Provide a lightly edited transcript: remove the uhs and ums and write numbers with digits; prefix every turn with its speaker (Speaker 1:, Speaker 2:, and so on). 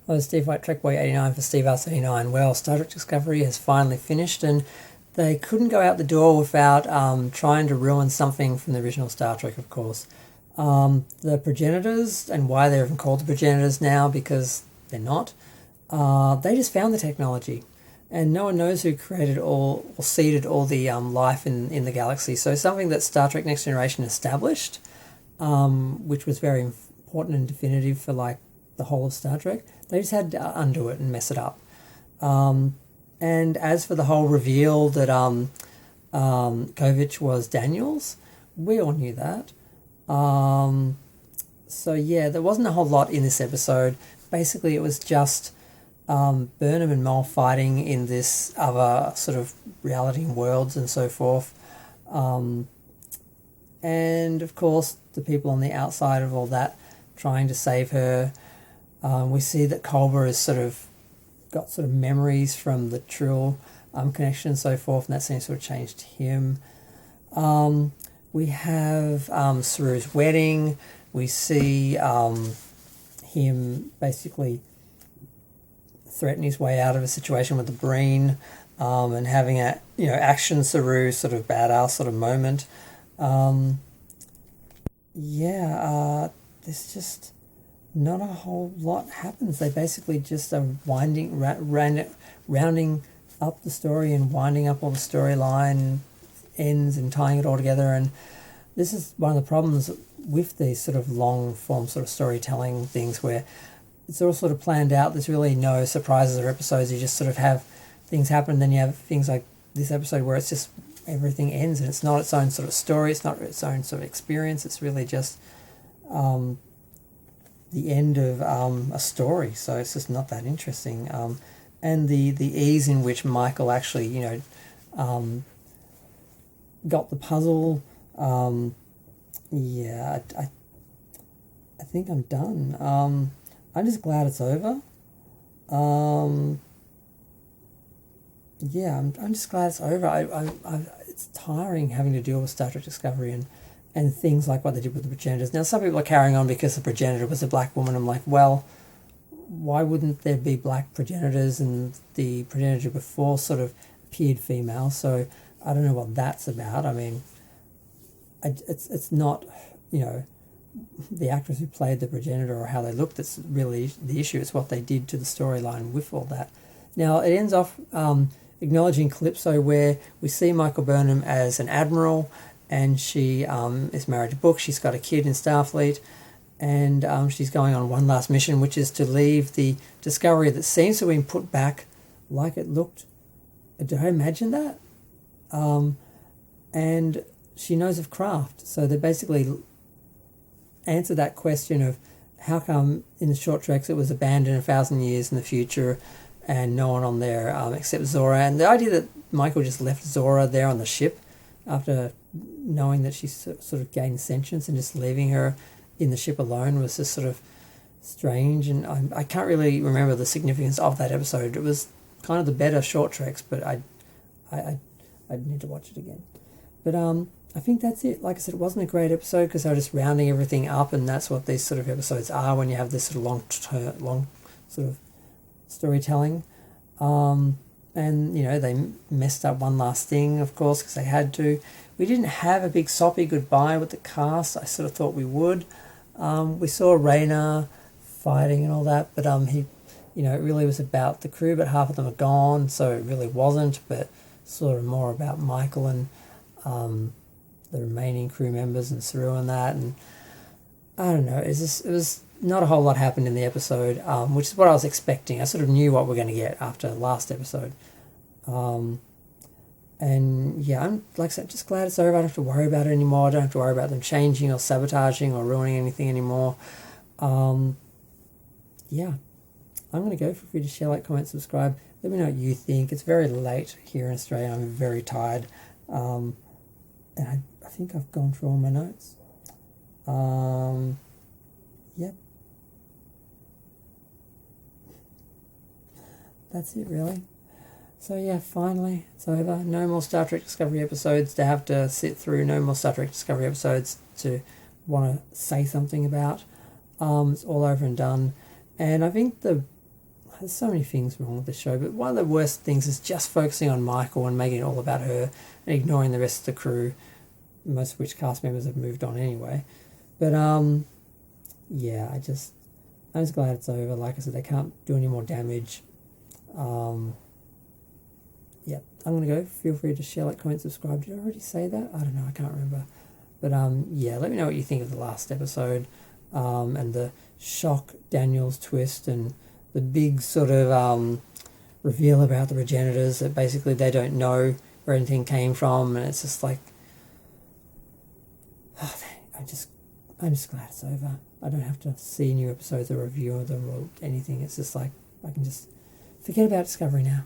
Speaker 1: Oh, Steve White, Trek Boy 89 for Steve Arts 89. Well, Star Trek Discovery has finally finished, and they couldn't go out the door without trying to ruin something from the original Star Trek, of course. The progenitors, and why they're even called the progenitors now, because they're not, they just found the technology. And no one knows who created all or seeded all the life in the galaxy. So something that Star Trek Next Generation established, which was very important and definitive for like the whole of Star Trek, they just had to undo it and mess it up. And as for the whole reveal that Kovic was Daniels, we all knew that. So yeah, there wasn't a whole lot in this episode. Basically, it was just Burnham and Mol fighting in this other sort of reality worlds and so forth. And of course, the people on the outside of all that trying to save her. We see that Culber has sort of got sort of memories from the Trill connection and so forth, and that seems to have changed him. We have Saru's wedding. We see him basically threaten his way out of a situation with the Breen, and having a action Saru sort of badass sort of moment. There's just not a whole lot happens. They basically just are rounding up the story and winding up all the storyline ends and tying it all together. And this is one of the problems with these sort of long form sort of storytelling things, where it's all sort of planned out. There's really no surprises or episodes. You just sort of have things happen, and then you have things like this episode where it's just everything ends and it's not its own sort of story, it's not its own sort of experience, it's really just the end of a story. So it's just not that interesting. And the ease in which Michael actually got the puzzle. I think I'm done. I'm just glad it's over. I'm just glad it's over. It's tiring having to deal with Star Trek Discovery and things like what they did with the progenitors. Now, some people are carrying on because the progenitor was a black woman. I'm like, well, why wouldn't there be black progenitors, and the progenitor before sort of appeared female? So I don't know what that's about. I mean, it's not, the actress who played the progenitor or how they looked that's really the issue. It's what they did to the storyline with all that. Now, it ends off acknowledging Calypso, where we see Michael Burnham as an admiral, and she is married to Book. She's got a kid in Starfleet, and she's going on one last mission, which is to leave the Discovery that seems to have been put back like it looked. Did I imagine that? And she knows of craft, so they basically answer that question of how come in the short treks it was abandoned 1,000 years in the future and no one on there except Zora. And the idea that Michael just left Zora there on the ship after knowing that she sort of gained sentience, and just leaving her in the ship alone was just sort of strange. And I can't really remember the significance of that episode. It was kind of the better short treks, but I need to watch it again. But I think that's it. Like I said, it wasn't a great episode because they were just rounding everything up, and that's what these sort of episodes are when you have this sort of long sort of storytelling. And they messed up one last thing, of course, because they had to. We didn't have a big soppy goodbye with the cast. I sort of thought we would. We saw Rayner fighting and all that, but he, it really was about the crew, but half of them are gone, so it really wasn't. But sort of more about Michael and the remaining crew members and Saru and that. And I don't know. It was not a whole lot happened in the episode, which is what I was expecting. I sort of knew what we're going to get after last episode. And yeah, I'm, like I said, just glad it's over. I don't have to worry about it anymore. I don't have to worry about them changing or sabotaging or ruining anything anymore. I'm going to go. Feel free to share, like, comment, subscribe. Let me know what you think. It's very late here in Australia. I'm very tired. And I think I've gone through all my notes. Yep. That's it, really. So yeah, finally, it's over. No more Star Trek Discovery episodes to have to sit through. No more Star Trek Discovery episodes to want to say something about. It's all over and done. And I think the there's so many things wrong with the show, but one of the worst things is just focusing on Michael and making it all about her and ignoring the rest of the crew, most of which cast members have moved on anyway. But yeah, I'm just glad it's over. Like I said, they can't do any more damage. Yeah, I'm gonna go. Feel free to share, like, comment, subscribe. Did I already say that? I don't know. I can't remember. But yeah, let me know what you think of the last episode, and the shock Daniel's twist and the big sort of reveal about the Progenitors, that basically they don't know where anything came from, and it's just like, I'm just glad it's over. I don't have to see new episodes or review of them or anything. It's just like, I can just forget about Discovery now.